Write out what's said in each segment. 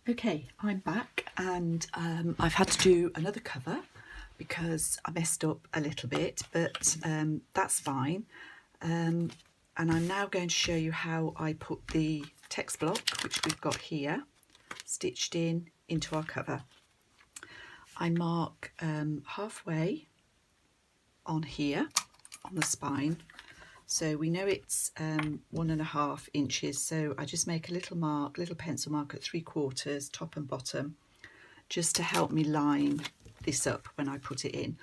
Okay, I'm back and I've had to do another cover because I messed up a little bit, but that's fine. And I'm now going to show you how I put the text block, which we've got here, stitched into our cover. I mark halfway on here on the spine, so we know it's 1.5 inches, so I just make a little mark, little pencil mark at 3/4 top and bottom, just to help me line this up when I put it in.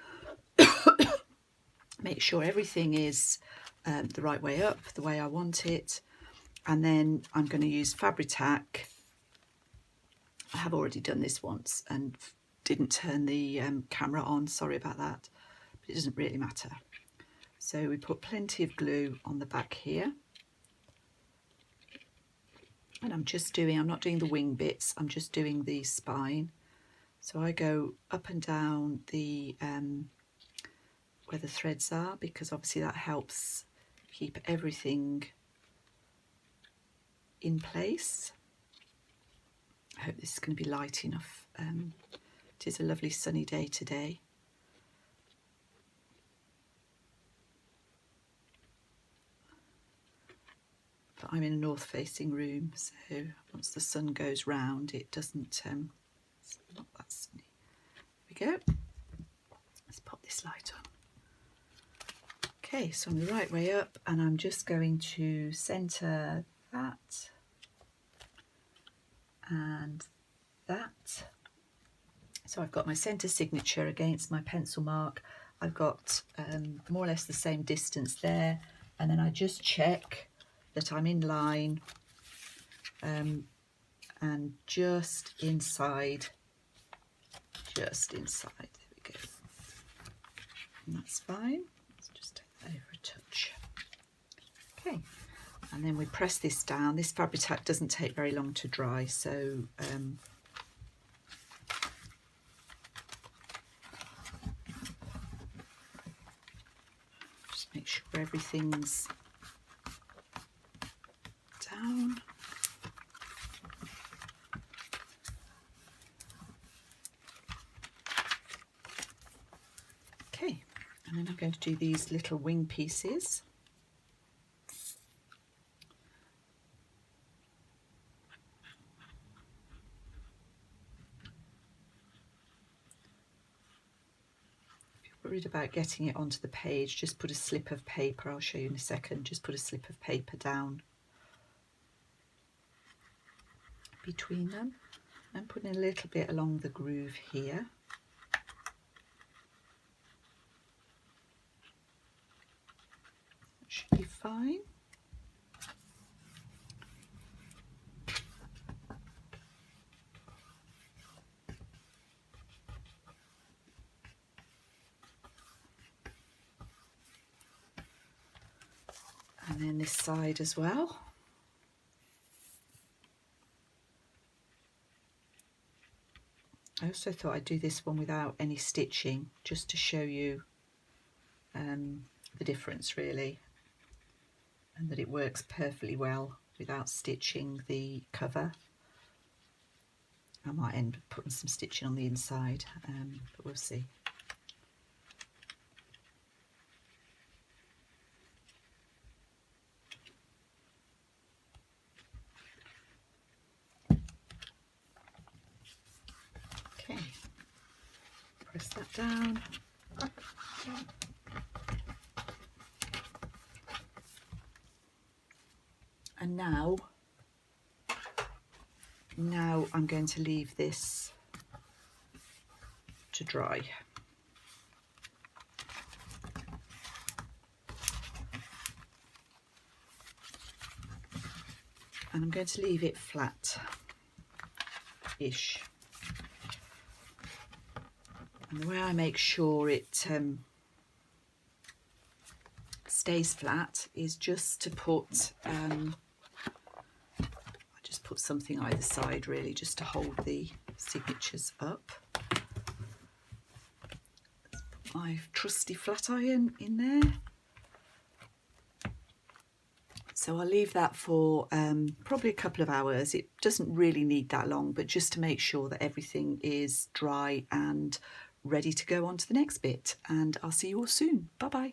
Make sure everything is the right way up, the way I want it, and then I'm going to use Fabri-Tac. I have already done this once and didn't turn the camera on, sorry about that, but it doesn't really matter. So we put plenty of glue on the back here, and I'm not doing the wing bits, I'm just doing the spine. So I go up and down the where the threads are, because obviously that helps keep everything in place. I hope this is going to be light enough. It is a lovely sunny day today. But I'm in a north facing room, so once the sun goes round it doesn't, it's not that sunny. There we go. Let's pop this light on. Okay, so I'm the right way up, and I'm just going to centre that and that. So I've got my centre signature against my pencil mark. I've got more or less the same distance there, and then I just check that I'm in line and just inside, there we go, and that's fine. Let's just take that over a touch. Okay, and then we press this down. This Fabri-Tac doesn't take very long to dry, so just make sure everything's down. Okay, and then I'm going to do these little wing pieces. Worried about getting it onto the page, just put a slip of paper, I'll show you in a second, just put a slip of paper down between them. I'm putting a little bit along the groove here. That should be fine. And then this side as well. I also thought I'd do this one without any stitching, just to show you the difference really, and that it works perfectly well without stitching the cover. I might end up putting some stitching on the inside, but we'll see. Okay, press that down. And now I'm going to leave this to dry. And I'm going to leave it flat-ish. And the way I make sure it stays flat is just to put, I just put something either side really, just to hold the signatures up. Let's put my trusty flat iron in there. so I'll leave that for probably a couple of hours. It doesn't really need that long, but just to make sure that everything is dry and ready to go on to the next bit. And I'll see you all soon. Bye bye.